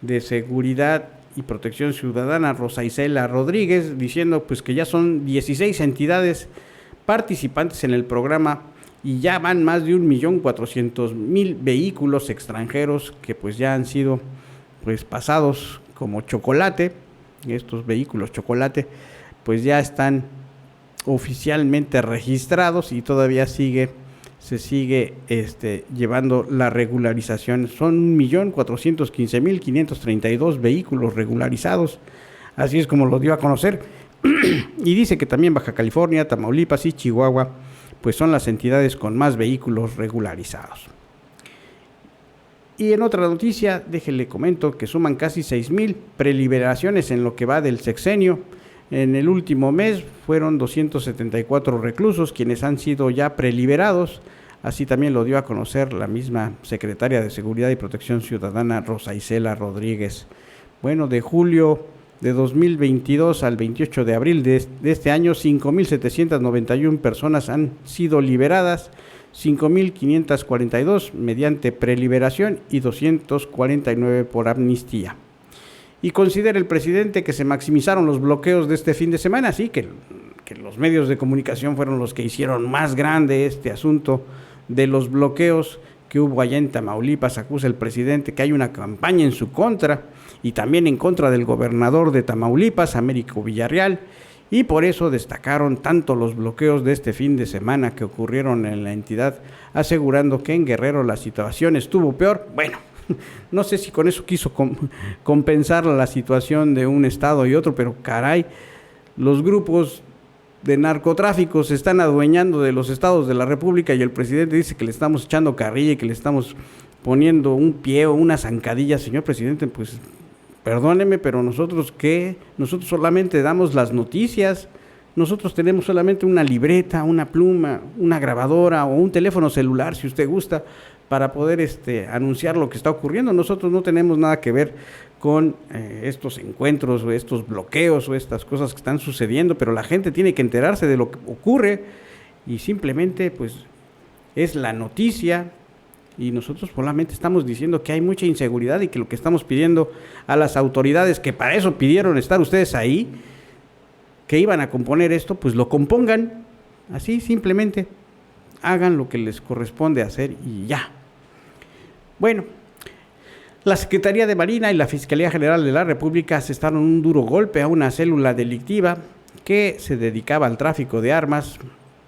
de Seguridad y Protección Ciudadana, Rosa Isela Rodríguez, diciendo pues que ya son 16 entidades participantes en el programa y ya van más de 1.400.000 vehículos extranjeros que pues ya han sido pues pasados como chocolate. Estos vehículos chocolate pues ya están oficialmente registrados y todavía se sigue llevando la regularización. Son 1.415.532 vehículos regularizados, así es como lo dio a conocer. Y dice que también Baja California, Tamaulipas y Chihuahua pues son las entidades con más vehículos regularizados. Y en otra noticia, déjenle comento que suman casi 6.000 preliberaciones en lo que va del sexenio. En el último mes fueron 274 reclusos quienes han sido ya preliberados. Así también lo dio a conocer la misma secretaria de Seguridad y Protección Ciudadana, Rosa Isela Rodríguez. Bueno, de julio de 2022 al 28 de abril de este año, 5.791 personas han sido liberadas, 5.542 mediante preliberación y 249 por amnistía. Y considera el presidente que se maximizaron los bloqueos de este fin de semana, así que los medios de comunicación fueron los que hicieron más grande este asunto de los bloqueos que hubo allá en Tamaulipas. Acusa el presidente que hay una campaña en su contra y también en contra del gobernador de Tamaulipas, Américo Villarreal, y por eso destacaron tanto los bloqueos de este fin de semana que ocurrieron en la entidad, asegurando que en Guerrero la situación estuvo peor. Bueno, no sé si con eso quiso compensar la situación de un estado y otro, pero caray, los grupos de narcotráfico se están adueñando de los estados de la República y el presidente dice que le estamos echando carrilla y que le estamos poniendo un pie o una zancadilla. Señor presidente, pues perdóneme, pero nosotros ¿qué? Nosotros solamente damos las noticias, nosotros tenemos solamente una libreta, una pluma, una grabadora o un teléfono celular, si usted gusta, para poder anunciar lo que está ocurriendo. Nosotros no tenemos nada que ver con estos encuentros o estos bloqueos o estas cosas que están sucediendo, pero la gente tiene que enterarse de lo que ocurre y simplemente pues es la noticia y nosotros solamente estamos diciendo que hay mucha inseguridad y que lo que estamos pidiendo a las autoridades, que para eso pidieron estar ustedes ahí, que iban a componer esto, pues lo compongan, así simplemente, hagan lo que les corresponde hacer y ya. Bueno, la Secretaría de Marina y la Fiscalía General de la República asestaron un duro golpe a una célula delictiva que se dedicaba al tráfico de armas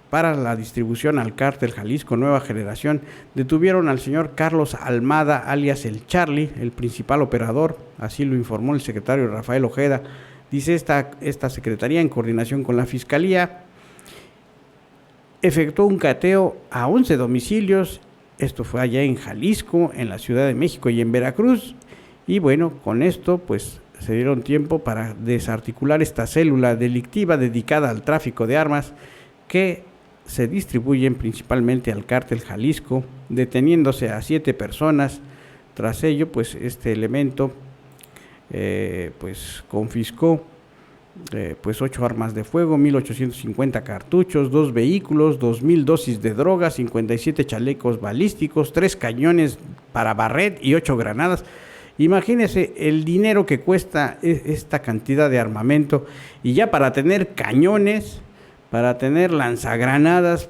para la distribución al cártel Jalisco Nueva Generación. Detuvieron al señor Carlos Almada, alias el Charlie, el principal operador, así lo informó el secretario Rafael Ojeda. Dice esta secretaría, en coordinación con la Fiscalía, efectuó un cateo a 11 domicilios. Esto fue allá en Jalisco, en la Ciudad de México y en Veracruz. Y bueno, con esto pues se dieron tiempo para desarticular esta célula delictiva dedicada al tráfico de armas que se distribuyen principalmente al cártel Jalisco, deteniéndose a 7 personas. Tras ello, pues este elemento pues confiscó pues 8 armas de fuego, 1,850 cartuchos, 2 vehículos, 2,000 dosis de droga, 57 chalecos balísticos, 3 cañones para barret y 8 granadas. Imagínense el dinero que cuesta esta cantidad de armamento, y ya para tener cañones, para tener lanzagranadas,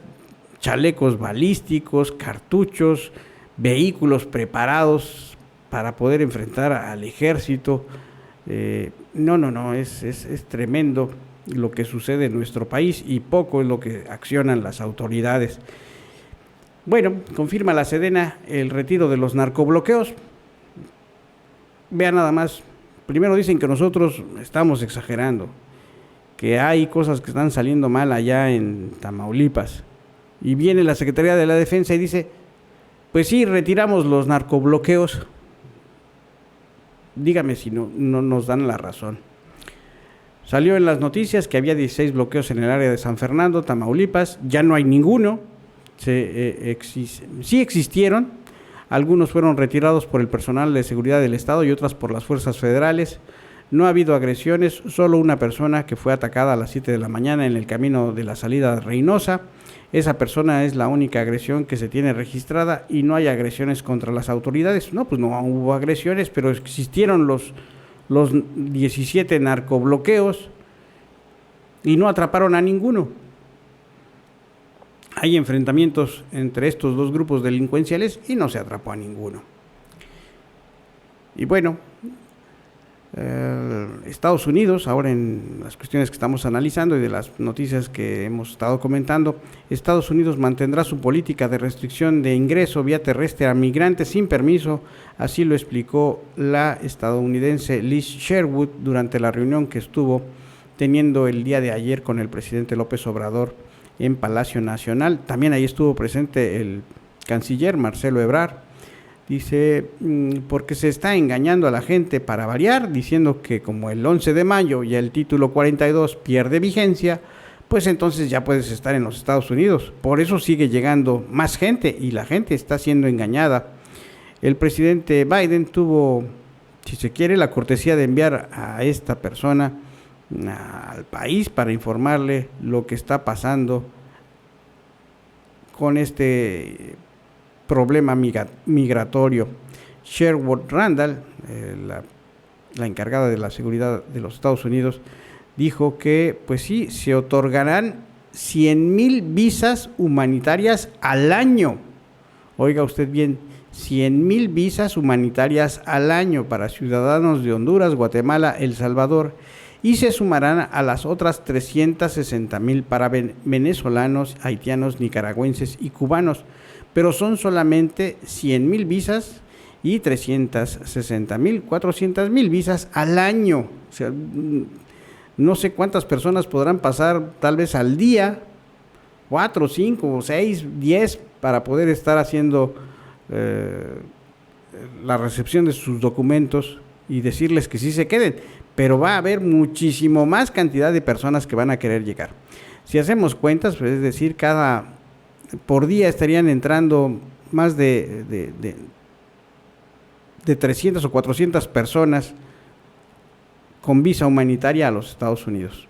chalecos balísticos, cartuchos, vehículos preparados para poder enfrentar al ejército. No, es tremendo lo que sucede en nuestro país y poco es lo que accionan las autoridades. Bueno, confirma la Sedena el retiro de los narcobloqueos. Vean nada más, primero dicen que nosotros estamos exagerando, que hay cosas que están saliendo mal allá en Tamaulipas, y viene la Secretaría de la Defensa y dice, pues sí, retiramos los narcobloqueos. Dígame si no nos dan la razón. Salió en las noticias que había 16 bloqueos en el área de San Fernando, Tamaulipas, ya no hay ninguno. Sí existieron, algunos fueron retirados por el personal de seguridad del Estado y otras por las fuerzas federales. No ha habido agresiones, solo una persona que fue atacada a las 7 de la mañana en el camino de la salida a Reynosa. Esa persona es la única agresión que se tiene registrada y no hay agresiones contra las autoridades. No, pues no hubo agresiones, pero existieron los 17 narcobloqueos y no atraparon a ninguno. Hay enfrentamientos entre estos dos grupos delincuenciales y no se atrapó a ninguno. Y bueno, Estados Unidos, ahora en las cuestiones que estamos analizando y de las noticias que hemos estado comentando, Estados Unidos mantendrá su política de restricción de ingreso vía terrestre a migrantes sin permiso, así lo explicó la estadounidense Liz Sherwood durante la reunión que estuvo teniendo el día de ayer con el presidente López Obrador en Palacio Nacional. También ahí estuvo presente el canciller Marcelo Ebrard. Dice, porque se está engañando a la gente para variar, diciendo que como el 11 de mayo ya el título 42 pierde vigencia, pues entonces ya puedes estar en los Estados Unidos. Por eso sigue llegando más gente y la gente está siendo engañada. El presidente Biden tuvo, si se quiere, la cortesía de enviar a esta persona al país para informarle lo que está pasando con este problema migratorio. Sherwood Randall, la encargada de la seguridad de los Estados Unidos, dijo que pues sí, se otorgarán 100,000 visas humanitarias al año. Oiga usted bien, 100,000 visas humanitarias al año para ciudadanos de Honduras, Guatemala, El Salvador, y se sumarán a las otras 360,000 para venezolanos, haitianos, nicaragüenses y cubanos. Pero son solamente 100,000 visas y 360,000, 400,000 visas al año. O sea, no sé cuántas personas podrán pasar tal vez al día, 4, 5, 6, 10, para poder estar haciendo la recepción de sus documentos y decirles que sí se queden. Pero va a haber muchísimo más cantidad de personas que van a querer llegar. Si hacemos cuentas, pues es decir, por día estarían entrando más de 300 o 400 personas con visa humanitaria a los Estados Unidos.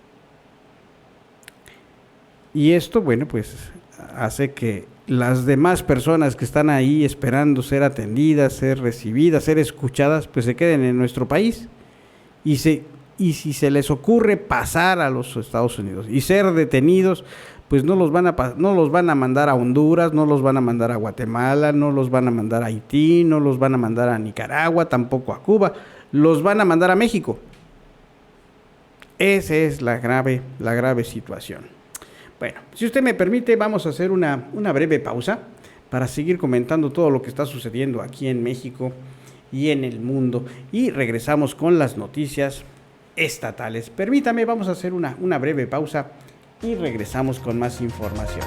Y esto, bueno, pues hace que las demás personas que están ahí esperando ser atendidas, ser recibidas, ser escuchadas, pues se queden en nuestro país y se y si se les ocurre pasar a los Estados Unidos y ser detenidos, pues no los van a mandar a Honduras, no los van a mandar a Guatemala, no los van a mandar a Haití, no los van a mandar a Nicaragua, tampoco a Cuba, los van a mandar a México. Esa es la grave situación. Bueno, si usted me permite, vamos a hacer una breve pausa para seguir comentando todo lo que está sucediendo aquí en México y en el mundo, y regresamos con las noticias estatales. Permítame, vamos a hacer una breve pausa y regresamos con más información.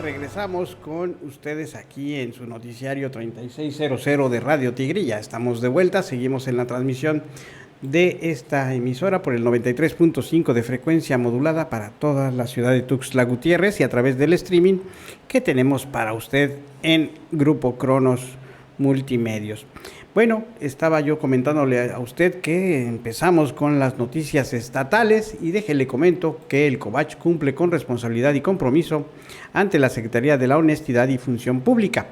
Regresamos con ustedes aquí en su noticiario 3600 de Radio Tigre. Ya estamos de vuelta, seguimos en la transmisión de esta emisora por el 93.5 de frecuencia modulada para toda la ciudad de Tuxtla Gutiérrez y a través del streaming que tenemos para usted en Grupo Cronos Multimedios. Bueno, estaba yo comentándole a usted que empezamos con las noticias estatales y déjele comento que el COVACH cumple con responsabilidad y compromiso ante la Secretaría de la Honestidad y Función Pública.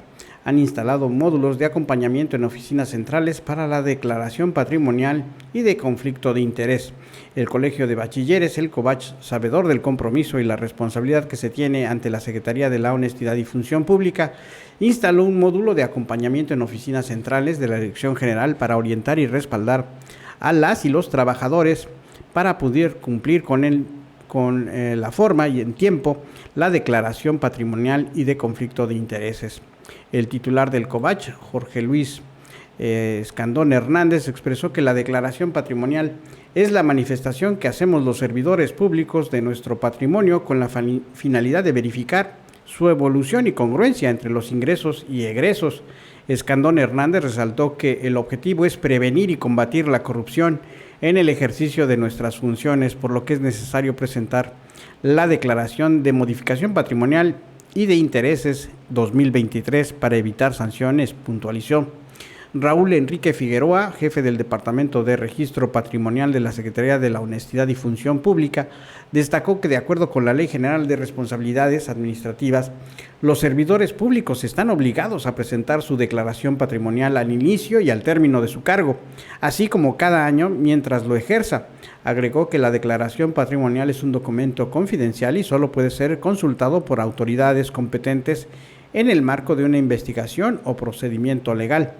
Han instalado módulos de acompañamiento en oficinas centrales para la declaración patrimonial y de conflicto de interés. El Colegio de Bachilleres, el COVACH, sabedor del compromiso y la responsabilidad que se tiene ante la Secretaría de la Honestidad y Función Pública, instaló un módulo de acompañamiento en oficinas centrales de la Dirección General para orientar y respaldar a las y los trabajadores para poder cumplir con la forma y en tiempo la declaración patrimonial y de conflicto de intereses. El titular del COVACH, Jorge Luis Escandón Hernández, expresó que la declaración patrimonial es la manifestación que hacemos los servidores públicos de nuestro patrimonio con la finalidad de verificar su evolución y congruencia entre los ingresos y egresos. Escandón Hernández resaltó que el objetivo es prevenir y combatir la corrupción en el ejercicio de nuestras funciones, por lo que es necesario presentar la declaración de modificación patrimonial y de intereses 2023 para evitar sanciones, puntualizó. Raúl Enrique Figueroa, jefe del Departamento de Registro Patrimonial de la Secretaría de la Honestidad y Función Pública, destacó que de acuerdo con la Ley General de Responsabilidades Administrativas, los servidores públicos están obligados a presentar su declaración patrimonial al inicio y al término de su cargo, así como cada año mientras lo ejerza. Agregó que la declaración patrimonial es un documento confidencial y solo puede ser consultado por autoridades competentes en el marco de una investigación o procedimiento legal.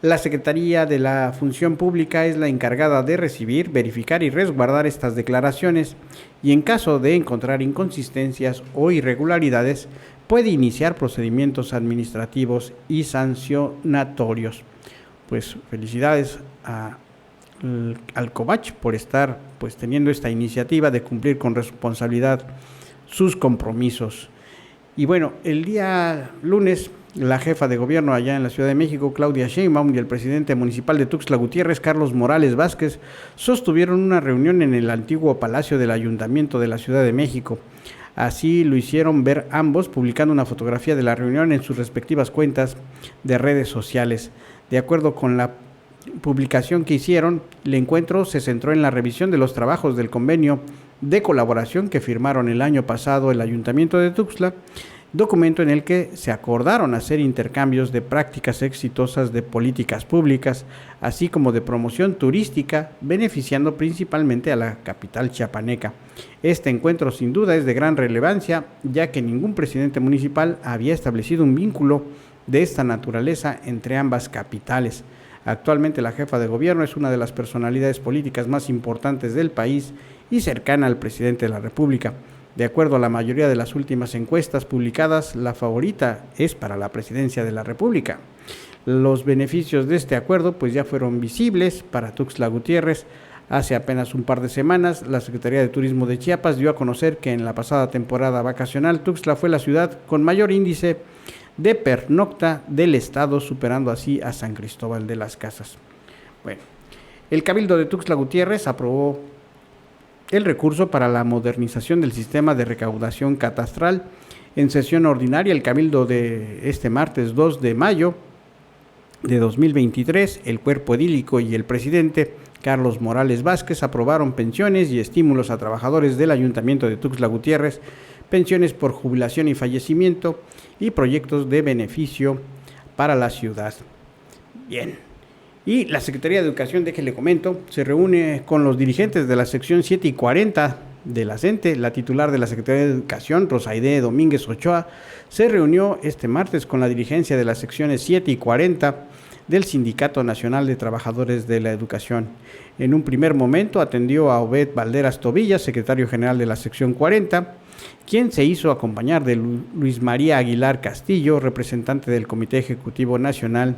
La Secretaría de la Función Pública es la encargada de recibir, verificar y resguardar estas declaraciones y en caso de encontrar inconsistencias o irregularidades puede iniciar procedimientos administrativos y sancionatorios. Pues felicidades al COVACH por estar pues teniendo esta iniciativa de cumplir con responsabilidad sus compromisos. Y bueno, el día lunes, la jefa de gobierno allá en la Ciudad de México, Claudia Sheinbaum, y el presidente municipal de Tuxtla Gutiérrez, Carlos Morales Vázquez, sostuvieron una reunión en el antiguo Palacio del Ayuntamiento de la Ciudad de México. Así lo hicieron ver ambos, publicando una fotografía de la reunión en sus respectivas cuentas de redes sociales. De acuerdo con la publicación que hicieron, el encuentro se centró en la revisión de los trabajos del convenio de colaboración que firmaron el año pasado el Ayuntamiento de Tuxtla, documento en el que se acordaron hacer intercambios de prácticas exitosas de políticas públicas, así como de promoción turística, beneficiando principalmente a la capital chiapaneca. Este encuentro sin duda es de gran relevancia, ya que ningún presidente municipal había establecido un vínculo de esta naturaleza entre ambas capitales. Actualmente la jefa de gobierno es una de las personalidades políticas más importantes del país y cercana al presidente de la República. De acuerdo a la mayoría de las últimas encuestas publicadas, la favorita es para la presidencia de la República. Los beneficios de este acuerdo pues ya fueron visibles para Tuxtla Gutiérrez. Hace apenas un par de semanas, la Secretaría de Turismo de Chiapas dio a conocer que en la pasada temporada vacacional, Tuxtla fue la ciudad con mayor índice de pernocta del estado, superando así a San Cristóbal de las Casas. Bueno, el Cabildo de Tuxtla Gutiérrez aprobó el recurso para la modernización del sistema de recaudación catastral. En sesión ordinaria, el Cabildo de este martes 2 de mayo de 2023, el cuerpo edílico y el presidente Carlos Morales Vázquez aprobaron pensiones y estímulos a trabajadores del Ayuntamiento de Tuxtla Gutiérrez, pensiones por jubilación y fallecimiento y proyectos de beneficio para la ciudad. Bien. Y la Secretaría de Educación, déjenle comento, se reúne con los dirigentes de la sección 7 y 40 de la CENTE. La titular de la Secretaría de Educación, Rosaide Domínguez Ochoa, se reunió este martes con la dirigencia de las secciones 7 y 40 del Sindicato Nacional de Trabajadores de la Educación. En un primer momento atendió a Obed Valderas Tobilla, secretario general de la sección 40, quien se hizo acompañar de Luis María Aguilar Castillo, representante del Comité Ejecutivo Nacional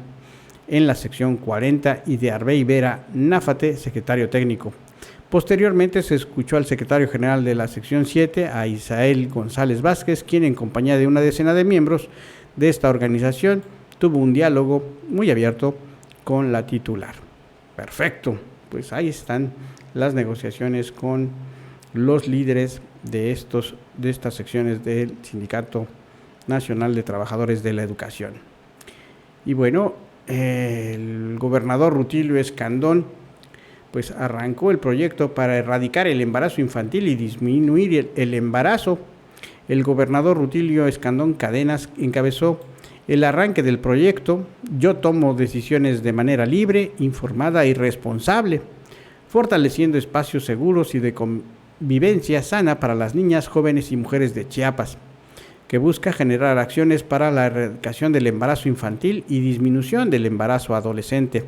en la sección 40, y de Arbey Vera Náfate, secretario técnico. Posteriormente se escuchó al secretario general de la sección 7, a Isael González Vázquez, quien en compañía de una decena de miembros de esta organización tuvo un diálogo muy abierto con la titular. Perfecto, pues ahí están las negociaciones con los líderes de estas secciones del Sindicato Nacional de Trabajadores de la Educación. Y bueno, el gobernador Rutilio Escandón pues arrancó el proyecto para erradicar el embarazo infantil y disminuir el embarazo. El gobernador Rutilio Escandón Cadenas encabezó el arranque del proyecto Yo tomo decisiones de manera libre, informada y responsable, fortaleciendo espacios seguros y de convivencia sana para las niñas, jóvenes y mujeres de Chiapas, que busca generar acciones para la erradicación del embarazo infantil y disminución del embarazo adolescente.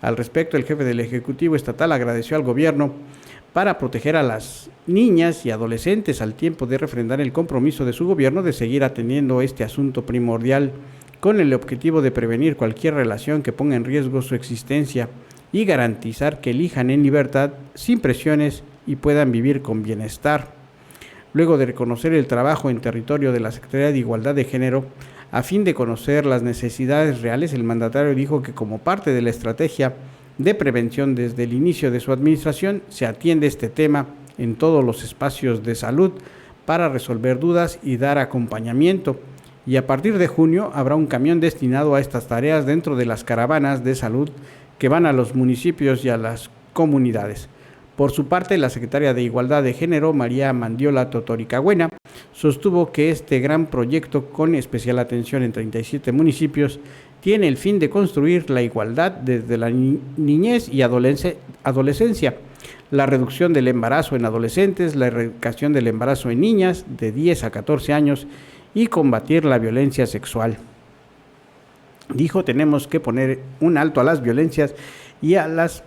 Al respecto, el jefe del Ejecutivo Estatal agradeció al gobierno para proteger a las niñas y adolescentes al tiempo de refrendar el compromiso de su gobierno de seguir atendiendo este asunto primordial con el objetivo de prevenir cualquier relación que ponga en riesgo su existencia y garantizar que elijan en libertad, sin presiones y puedan vivir con bienestar. Luego de reconocer el trabajo en territorio de la Secretaría de Igualdad de Género, a fin de conocer las necesidades reales, el mandatario dijo que como parte de la estrategia de prevención desde el inicio de su administración, se atiende este tema en todos los espacios de salud para resolver dudas y dar acompañamiento. y a partir de junio habrá un camión destinado a estas tareas dentro de las caravanas de salud que van a los municipios y a las comunidades. Por su parte, la secretaria de Igualdad de Género, María Mandiola Totoricagüena, sostuvo que este gran proyecto, con especial atención en 37 municipios, tiene el fin de construir la igualdad desde la niñez y adolescencia, la reducción del embarazo en adolescentes, la erradicación del embarazo en niñas de 10 a 14 años y combatir la violencia sexual. Dijo, tenemos que poner un alto a las violencias y a las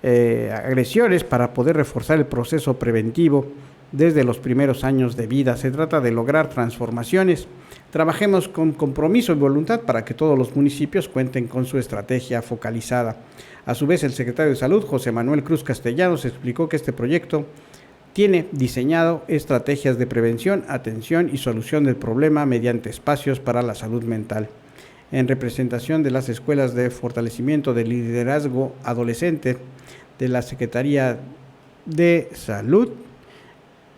agresiones para poder reforzar el proceso preventivo desde los primeros años de vida. Se trata de lograr transformaciones. Trabajemos con compromiso y voluntad para que todos los municipios cuenten con su estrategia focalizada. A su vez, el secretario de Salud, José Manuel Cruz Castellanos, explicó que este proyecto tiene diseñado estrategias de prevención, atención y solución del problema mediante espacios para la salud mental. En representación de las escuelas de fortalecimiento del liderazgo adolescente de la Secretaría de Salud,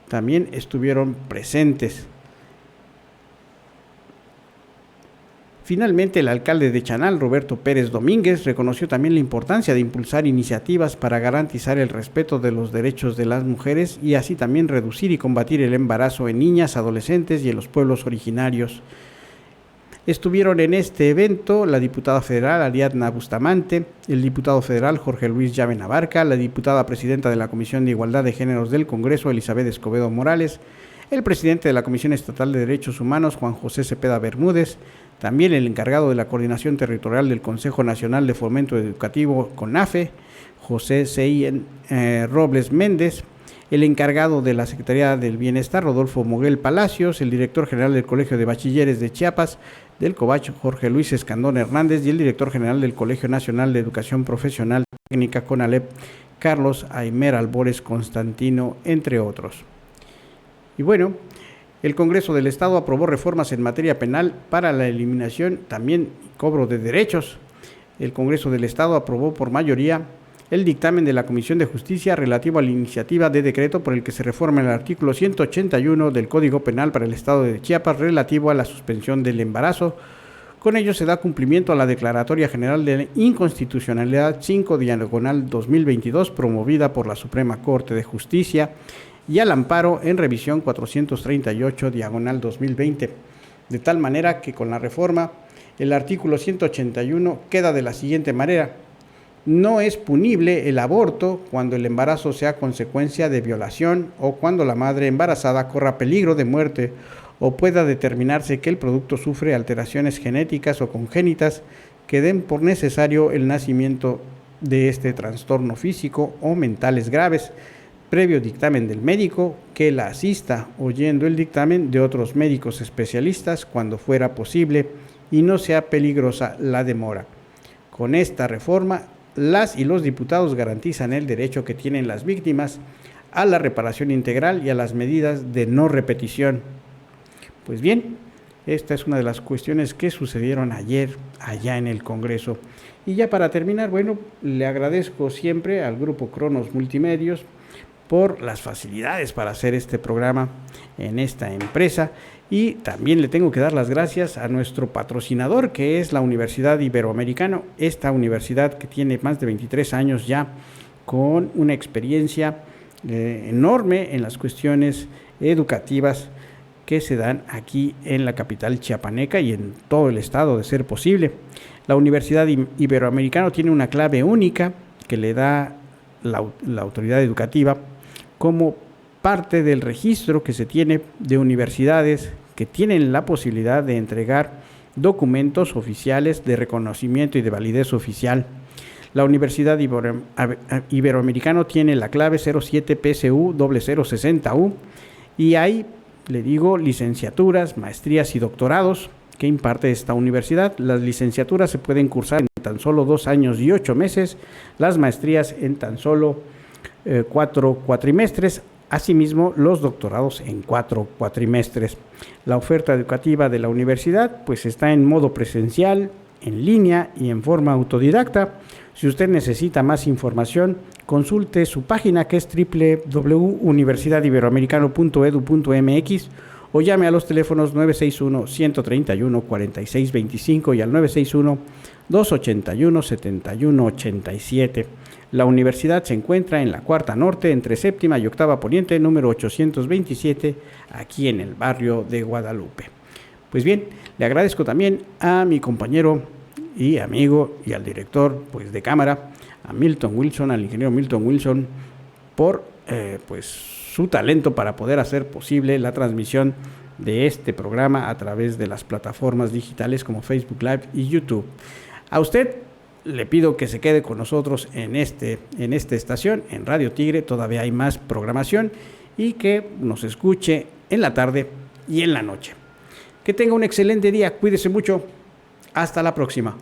también estuvieron presentes. Finalmente, el alcalde de Chanal, Roberto Pérez Domínguez, reconoció también la importancia de impulsar iniciativas para garantizar el respeto de los derechos de las mujeres y así también reducir y combatir el embarazo en niñas, adolescentes y en los pueblos originarios. Estuvieron en este evento la diputada federal Ariadna Bustamante, el diputado federal Jorge Luis Llave Abarca, la diputada presidenta de la Comisión de Igualdad de Géneros del Congreso, Elizabeth Escobedo Morales, el presidente de la Comisión Estatal de Derechos Humanos, Juan José Cepeda Bermúdez, también el encargado de la Coordinación Territorial del Consejo Nacional de Fomento Educativo, CONAFE, José C.I. Robles Méndez, el encargado de la Secretaría del Bienestar, Rodolfo Moguel Palacios, el director general del Colegio de Bachilleres de Chiapas, del COBACH, Jorge Luis Escandón Hernández, y el director general del Colegio Nacional de Educación Profesional Técnica, CONALEP, Carlos Aymer Albores Constantino, entre otros. Y bueno, el Congreso del Estado aprobó reformas en materia penal para la eliminación, también cobro de derechos. El Congreso del Estado aprobó por mayoría el dictamen de la Comisión de Justicia relativo a la iniciativa de decreto por el que se reforma el artículo 181 del Código Penal para el Estado de Chiapas relativo a la suspensión del embarazo. Con ello se da cumplimiento a la Declaratoria General de Inconstitucionalidad 5/2022 promovida por la Suprema Corte de Justicia y al amparo en revisión 438/2020, de tal manera que con la reforma el artículo 181 queda de la siguiente manera: no es punible el aborto cuando el embarazo sea consecuencia de violación o cuando la madre embarazada corra peligro de muerte o pueda determinarse que el producto sufre alteraciones genéticas o congénitas que den por necesario el nacimiento de este trastorno físico o mentales graves, previo dictamen del médico que la asista, oyendo el dictamen de otros médicos especialistas cuando fuera posible y no sea peligrosa la demora. Con esta reforma, las y los diputados garantizan el derecho que tienen las víctimas a la reparación integral y a las medidas de no repetición. Pues bien, esta es una de las cuestiones que sucedieron ayer allá en el Congreso. Y ya para terminar, bueno, le agradezco siempre al Grupo Cronos Multimedios por las facilidades para hacer este programa en esta empresa, y también le tengo que dar las gracias a nuestro patrocinador, que es la Universidad Iberoamericana, esta universidad que tiene más de 23 años ya con una experiencia enorme en las cuestiones educativas que se dan aquí en la capital chiapaneca y en todo el estado de ser posible. La Universidad Iberoamericana tiene una clave única que le da la autoridad educativa como parte del registro que se tiene de universidades que tienen la posibilidad de entregar documentos oficiales de reconocimiento y de validez oficial. La Universidad Iberoamericana tiene la clave 07 PSU 0060U y hay, le digo, licenciaturas, maestrías y doctorados que imparte esta universidad. Las licenciaturas se pueden cursar en tan solo 2 años y 8 meses, las maestrías en tan solo 4 cuatrimestres, asimismo los doctorados en 4 cuatrimestres. La oferta educativa de la universidad pues está en modo presencial, en línea y en forma autodidacta. Si usted necesita más información, consulte su página, que es www.universidadiberoamericano.edu.mx, o llame a los teléfonos 961-131-4625 y al 961-281-7187. La universidad se encuentra en la Cuarta Norte, entre Séptima y Octava Poniente, número 827, aquí en el barrio de Guadalupe. Pues bien, le agradezco también a mi compañero y amigo y al director pues, de cámara, a Milton Wilson, al ingeniero Milton Wilson, por pues, su talento para poder hacer posible la transmisión de este programa a través de las plataformas digitales como Facebook Live y YouTube. A usted le pido que se quede con nosotros en esta estación, en Radio Tigre. Todavía hay más programación y que nos escuche en la tarde y en la noche. Que tenga un excelente día, cuídese mucho. Hasta la próxima.